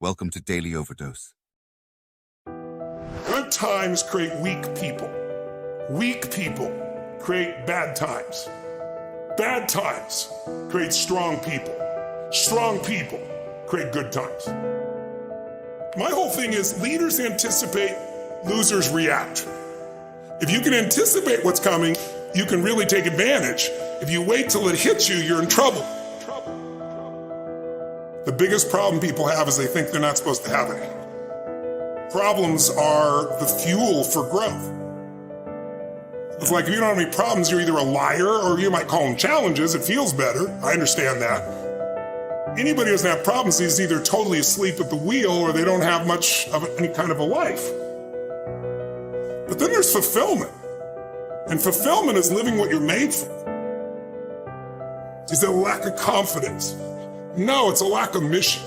Welcome to Daily Overdose. Good times create weak people. Weak people create bad times. Bad times create strong people. Strong people create good times. My whole thing is leaders anticipate, losers react. If you can anticipate what's coming, you can really take advantage. If you wait till it hits you, you're in trouble. The biggest problem people have is they think they're not supposed to have any. Problems are the fuel for growth. It's like if you don't have any problems, you're either a liar or you might call them challenges. It feels better. I understand that. Anybody who doesn't have problems is either totally asleep at the wheel or they don't have much of any kind of a life. But then there's fulfillment. And fulfillment is living what you're made for. Is it a lack of confidence? No, it's a lack of mission.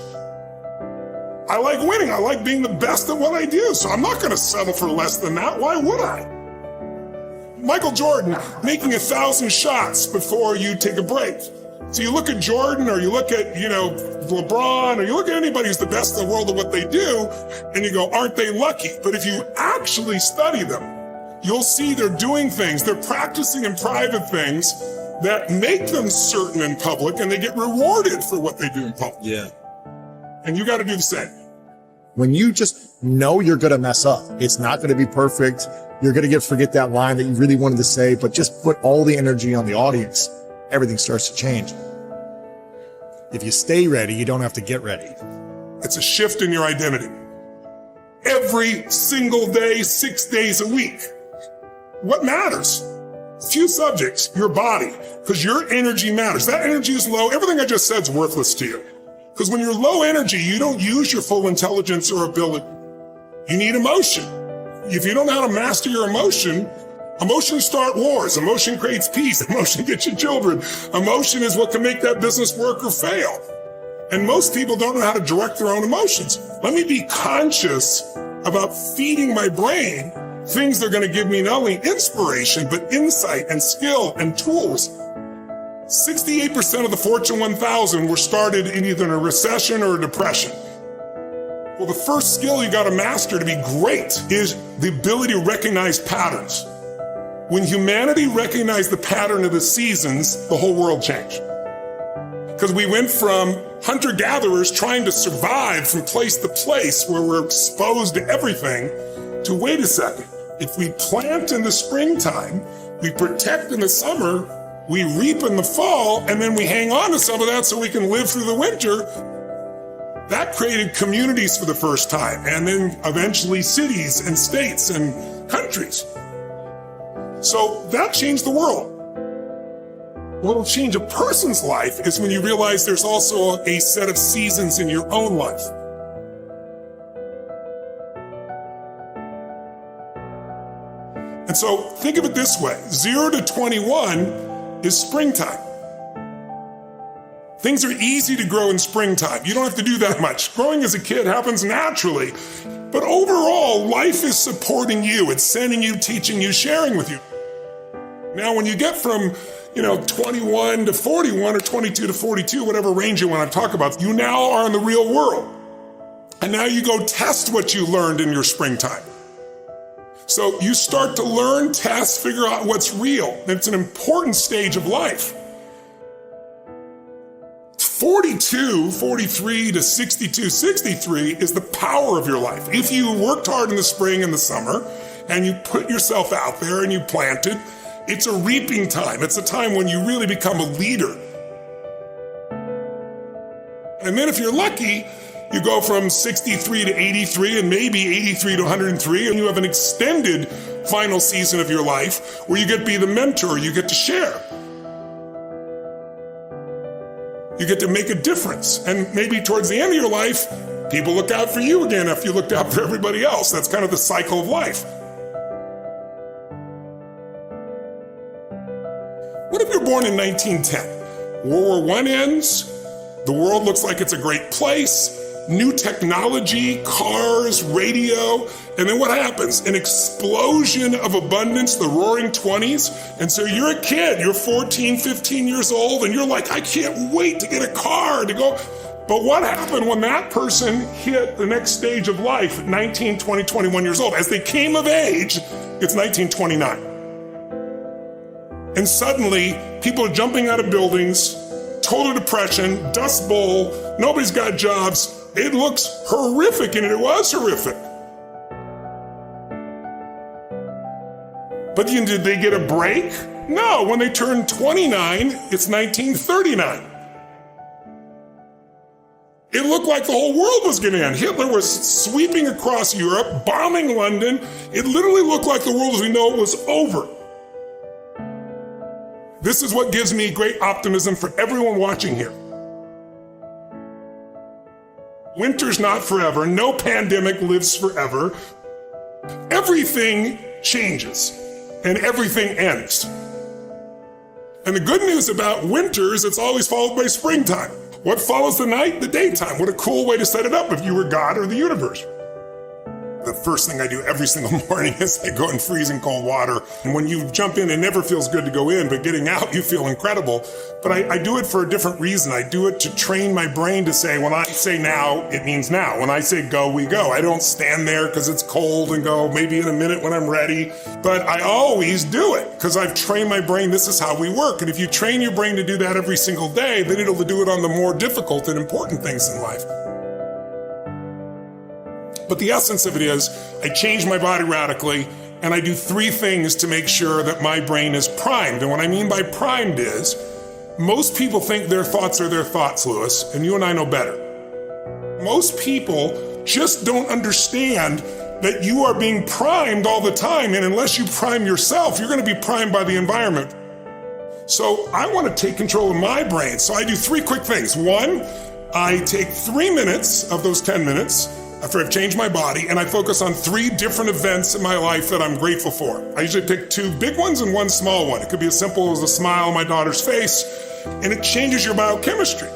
I like winning. I like being the best at what I do. So I'm not going to settle for less than that. Why would I? Michael Jordan making 1,000 shots before you take a break. So you look at Jordan or you look at, LeBron or you look at anybody who's the best in the world at what they do and you go, aren't they lucky? But if you actually study them, you'll see they're doing things. They're practicing in private things that make them certain in public and they get rewarded for what they do in public. Yeah. And you got to do the same. When you just know you're going to mess up, it's not going to be perfect. You're going to forget that line that you really wanted to say, but just put all the energy on the audience. Everything starts to change. If you stay ready, you don't have to get ready. It's a shift in your identity. Every single day, 6 days a week. What matters? Few subjects, your body, because your energy matters. That energy is low. Everything I just said is worthless to you. Because when you're low energy, you don't use your full intelligence or ability. You need emotion. If you don't know how to master your emotions start wars. Emotion creates peace. Emotion gets you children. Emotion is what can make that business work or fail. And most people don't know how to direct their own emotions. Let me be conscious about feeding my brain things that are going to give me not only inspiration, but insight and skill and tools. 68% of the Fortune 1000 were started in either a recession or a depression. Well, the first skill you got to master to be great is the ability to recognize patterns. When humanity recognized the pattern of the seasons, the whole world changed. Because we went from hunter-gatherers trying to survive from place to place where we're exposed to everything to wait a second. If we plant in the springtime, we protect in the summer, we reap in the fall, and then we hang on to some of that so we can live through the winter. That created communities for the first time, and then eventually cities and states and countries. So that changed the world. What will change a person's life is when you realize there's also a set of seasons in your own life. And so think of it this way, 0 to 21 is springtime. Things are easy to grow in springtime. You don't have to do that much. Growing as a kid happens naturally. But overall, life is supporting you. It's sending you, teaching you, sharing with you. Now, when you get from 21 to 41 or 22 to 42, whatever range you want to talk about, you now are in the real world. And now you go test what you learned in your springtime. So you start to learn, test, figure out what's real. It's an important stage of life. 42, 43 to 62, 63 is the power of your life. If you worked hard in the spring and the summer and you put yourself out there and you planted, it's a reaping time. It's a time when you really become a leader. And then if you're lucky, you go from 63 to 83 and maybe 83 to 103, and you have an extended final season of your life where you get to be the mentor, you get to share. You get to make a difference. And maybe towards the end of your life, people look out for you again after you looked out for everybody else. That's kind of the cycle of life. What if you're born in 1910? World War I ends, the world looks like it's a great place, new technology, cars, radio, and then what happens? An explosion of abundance, the roaring 20s. And so you're a kid, you're 14, 15 years old, and you're like, I can't wait to get a car, to go. But what happened when that person hit the next stage of life at 19, 20, 21 years old? As they came of age, it's 1929. And suddenly, people are jumping out of buildings, total depression, dust bowl, nobody's got jobs. It looks horrific, and it was horrific. But did they get a break? No, when they turned 29, it's 1939. It looked like the whole world was going to end. Hitler was sweeping across Europe, bombing London. It literally looked like the world as we know it was over. This is what gives me great optimism for everyone watching here. Winter's not forever. No pandemic lives forever. Everything changes and everything ends. And the good news about winter is it's always followed by springtime. What follows the night? The daytime. What a cool way to set it up if you were God or the universe. The first thing I do every single morning is I go in freezing cold water. And when you jump in, it never feels good to go in, but getting out, you feel incredible. But I do it for a different reason. I do it to train my brain to say, when I say now, it means now. When I say go, we go. I don't stand there because it's cold and go maybe in a minute when I'm ready. But I always do it because I've trained my brain. This is how we work. And if you train your brain to do that every single day, then it'll do it on the more difficult and important things in life. But the essence of it is, I change my body radically, and I do 3 things to make sure that my brain is primed. And what I mean by primed is, most people think their thoughts are their thoughts, Lewis, and you and I know better. Most people just don't understand that you are being primed all the time, and unless you prime yourself, you're going to be primed by the environment. So I want to take control of my brain. So I do 3 quick things. 1, I take 3 minutes of those 10 minutes, after I've changed my body, and I focus on 3 different events in my life that I'm grateful for. I usually pick 2 big ones and 1 small one. It could be as simple as a smile on my daughter's face, and it changes your biochemistry.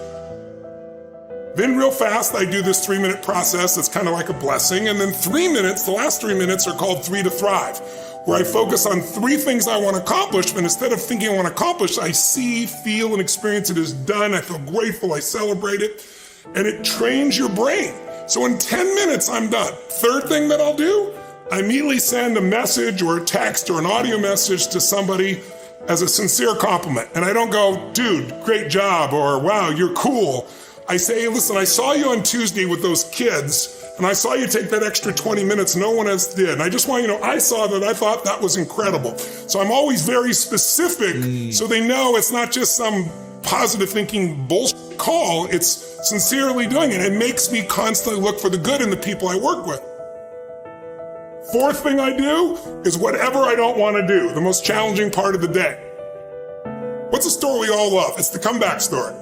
Then real fast, I do this 3-minute process that's kind of like a blessing, and then 3 minutes, the last 3 minutes are called 3 to Thrive, where I focus on 3 things I want to accomplish, but instead of thinking I want to accomplish, I see, feel, and experience it as done. I feel grateful, I celebrate it, and it trains your brain. So in 10 minutes, I'm done. 3rd thing that I'll do, I immediately send a message or a text or an audio message to somebody as a sincere compliment. And I don't go, dude, great job, or wow, you're cool. I say, listen, I saw you on Tuesday with those kids, and I saw you take that extra 20 minutes no one else did. And I just want you to know, I saw that, I thought that was incredible. So I'm always very specific so they know it's not just some positive thinking bullshit call, it's sincerely doing it. It makes me constantly look for the good in the people I work with. 4th thing I do is whatever I don't want to do, the most challenging part of the day. What's a story we all love? It's the comeback story.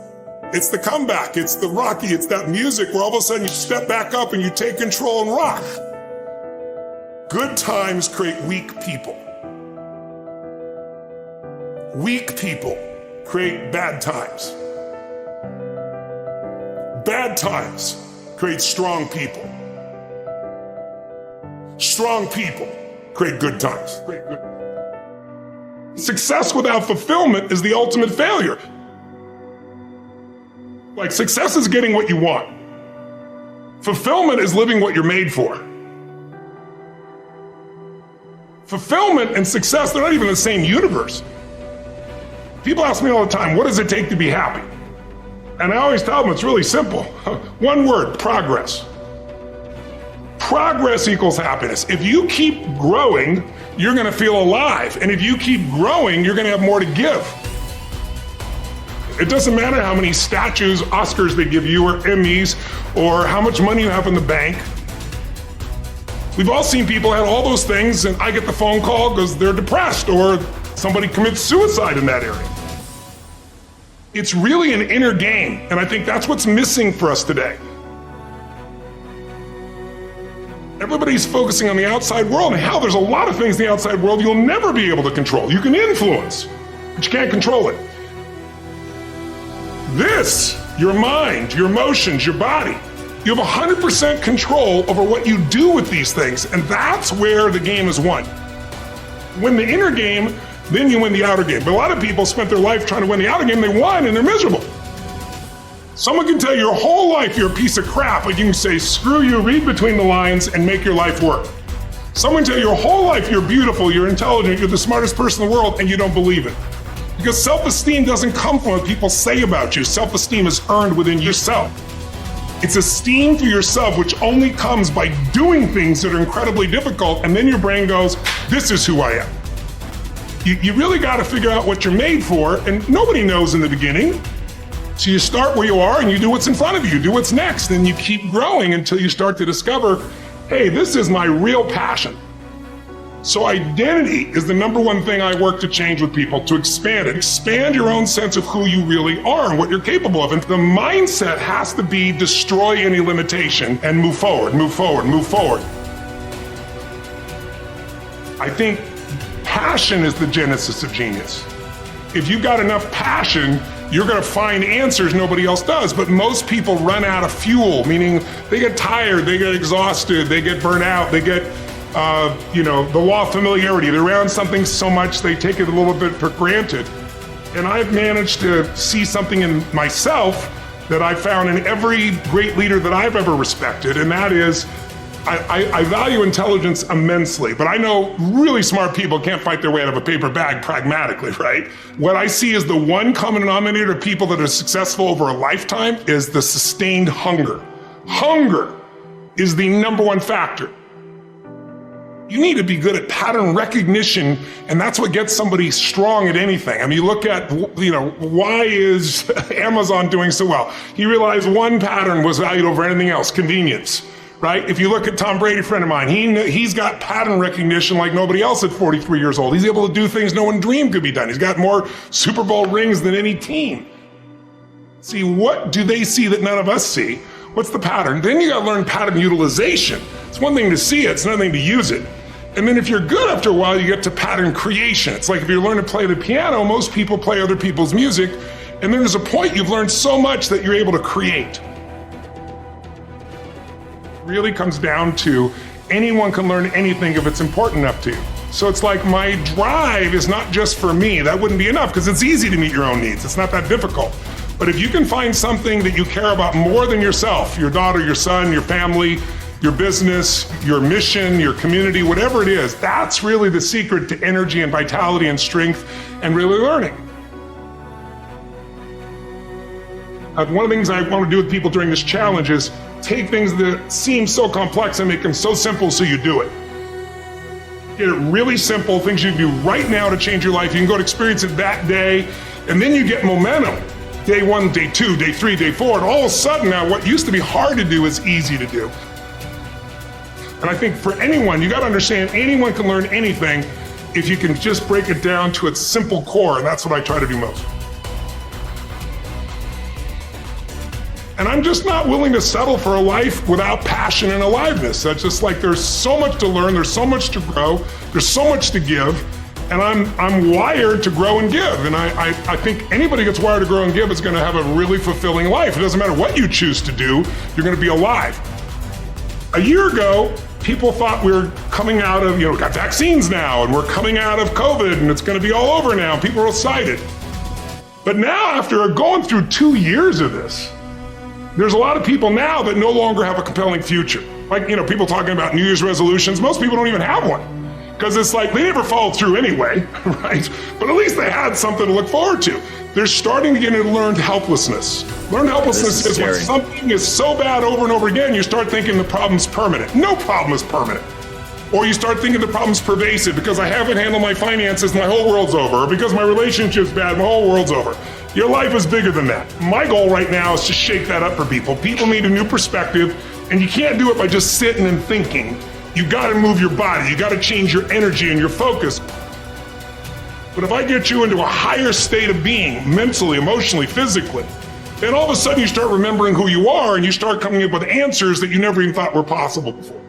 It's the comeback, it's the Rocky, it's that music where all of a sudden you step back up and you take control and rock. Good times create weak people. Weak people create bad times. Bad times create strong people. Strong people create good times. Success without fulfillment is the ultimate failure. Like, success is getting what you want. Fulfillment is living what you're made for. Fulfillment and success, they're not even in the same universe. People ask me all the time, what does it take to be happy? And I always tell them it's really simple. 1 word, progress. Progress equals happiness. If you keep growing, you're going to feel alive. And if you keep growing, you're going to have more to give. It doesn't matter how many statues, Oscars they give you, or Emmys, or how much money you have in the bank. We've all seen people have all those things, and I get the phone call because they're depressed, or somebody commits suicide in that area. It's really an inner game, and I think that's what's missing for us today. Everybody's focusing on the outside world, and how there's a lot of things in the outside world you'll never be able to control. You can influence, but you can't control it. This, your mind, your emotions, your body, you have 100% control over what you do with these things, and that's where the game is won. Win the inner game, then you win the outer game. But a lot of people spent their life trying to win the outer game, they won and they're miserable. Someone can tell you your whole life you're a piece of crap, but you can say, screw you, read between the lines and make your life work. Someone can tell you your whole life you're beautiful, you're intelligent, you're the smartest person in the world, and you don't believe it. Because self-esteem doesn't come from what people say about you. Self-esteem is earned within yourself. It's esteem for yourself, which only comes by doing things that are incredibly difficult, and then your brain goes, this is who I am. You really got to figure out what you're made for, and nobody knows in the beginning. So you start where you are and you do what's in front of you, do what's next, and you keep growing until you start to discover, hey, this is my real passion. So identity is the number one thing I work to change with people, to expand it. Expand your own sense of who you really are and what you're capable of. And the mindset has to be destroy any limitation and move forward, move forward, move forward. I think passion is the genesis of genius. If you've got enough passion, you're going to find answers nobody else does. But most people run out of fuel, meaning they get tired, they get exhausted, they get burnt out, they get the law of familiarity. They're around something so much they take it a little bit for granted. And I've managed to see something in myself that I found in every great leader that I've ever respected, and that is I value intelligence immensely, but I know really smart people can't fight their way out of a paper bag pragmatically, right? What I see as the one common denominator of people that are successful over a lifetime is the sustained hunger. Hunger is the number one factor. You need to be good at pattern recognition, and that's what gets somebody strong at anything. I mean, you look at, why is Amazon doing so well? He realized one pattern was valued over anything else, convenience, right? If you look at Tom Brady, a friend of mine, he's got pattern recognition like nobody else at 43 years old. He's able to do things no one dreamed could be done. He's got more Super Bowl rings than any team. See, what do they see that none of us see? What's the pattern? Then you gotta learn pattern utilization. It's one thing to see it, it's another thing to use it. And then if you're good after a while, you get to pattern creation. It's like if you learn to play the piano, most people play other people's music, and then there's a point you've learned so much that you're able to create. It really comes down to anyone can learn anything if it's important enough to you. So it's like my drive is not just for me. That wouldn't be enough because it's easy to meet your own needs. It's not that difficult. But if you can find something that you care about more than yourself, your daughter, your son, your family, your business, your mission, your community, whatever it is, that's really the secret to energy and vitality and strength and really learning. One of the things I want to do with people during this challenge is take things that seem so complex and make them so simple so you do it. Get it really simple, things you can do right now to change your life. You can go to experience it that day, and then you get momentum. Day 1, day 2, day 3, day 4, and all of a sudden now what used to be hard to do is easy to do. And I think for anyone, you got to understand anyone can learn anything if you can just break it down to its simple core, and that's what I try to do most. And I'm just not willing to settle for a life without passion and aliveness. That's just like there's so much to learn, there's so much to grow, there's so much to give, and I'm wired to grow and give. And I think anybody who gets wired to grow and give is going to have a really fulfilling life. It doesn't matter what you choose to do, you're going to be alive. A year ago, people thought we were coming out of, we got vaccines now, and we're coming out of COVID, and it's going to be all over now. People are excited. But now, after going through 2 years of this, there's a lot of people now that no longer have a compelling future. Like, people talking about New Year's resolutions. Most people don't even have one. Because it's like, they never followed through anyway, right? But at least they had something to look forward to. They're starting to get into learned helplessness. Learned helplessness is when something is so bad over and over again, you start thinking the problem's permanent. No problem is permanent. Or you start thinking the problem's pervasive because I haven't handled my finances, my whole world's over. Or because my relationship's bad, my whole world's over. Your life is bigger than that. My goal right now is to shake that up for people. People need a new perspective, and you can't do it by just sitting and thinking. You gotta move your body, you gotta change your energy and your focus. But if I get you into a higher state of being, mentally, emotionally, physically, then all of a sudden you start remembering who you are and you start coming up with answers that you never even thought were possible before.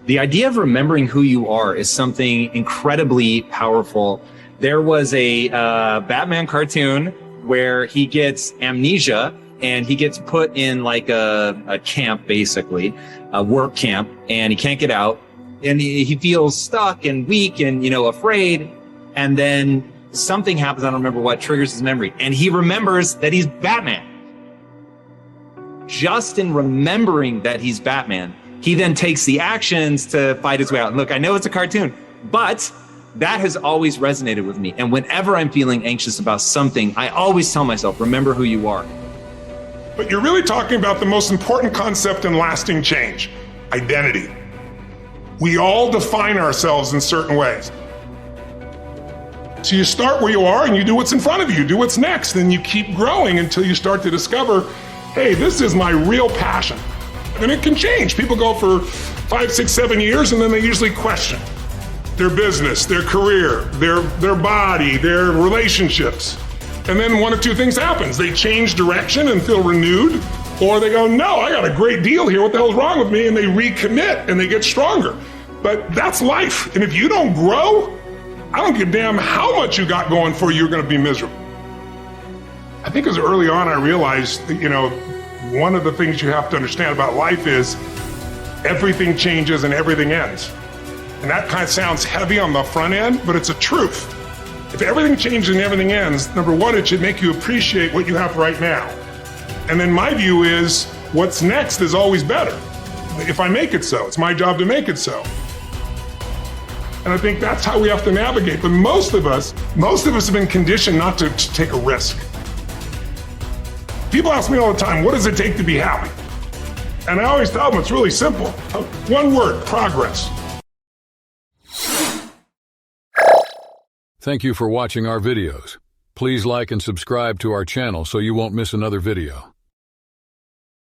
The idea of remembering who you are is something incredibly powerful. There was a Batman cartoon where he gets amnesia and he gets put in like a camp, basically, a work camp, and he can't get out. And he feels stuck and weak and, afraid. And then something happens, I don't remember what, triggers his memory. And he remembers that he's Batman. just in remembering that he's Batman, he then takes the actions to fight his way out. And look, I know it's a cartoon, but that has always resonated with me. And whenever I'm feeling anxious about something, I always tell myself, remember who you are. But you're really talking about the most important concept in lasting change, identity. We all define ourselves in certain ways. So you start where you are and you do what's in front of you, do what's next, then you keep growing until you start to discover, hey, this is my real passion. And it can change. People go for 5, 6, 7 years and then they usually question their business, their career, their body, their relationships. And then one of two things happens. They change direction and feel renewed, or they go, no, I got a great deal here. What the hell's wrong with me? And they recommit and they get stronger. But that's life. And if you don't grow, I don't give a damn how much you got going for you, you're going to be miserable. I think as early on, I realized that, one of the things you have to understand about life is everything changes and everything ends. And that kind of sounds heavy on the front end, but it's a truth. If everything changes and everything ends, number one, it should make you appreciate what you have right now. And then my view is what's next is always better. If I make it so, it's my job to make it so. And I think that's how we have to navigate. But most of us have been conditioned not to take a risk. People ask me all the time, what does it take to be happy? And I always tell them it's really simple. One word, progress. Thank you for watching our videos. Please like and subscribe to our channel so you won't miss another video.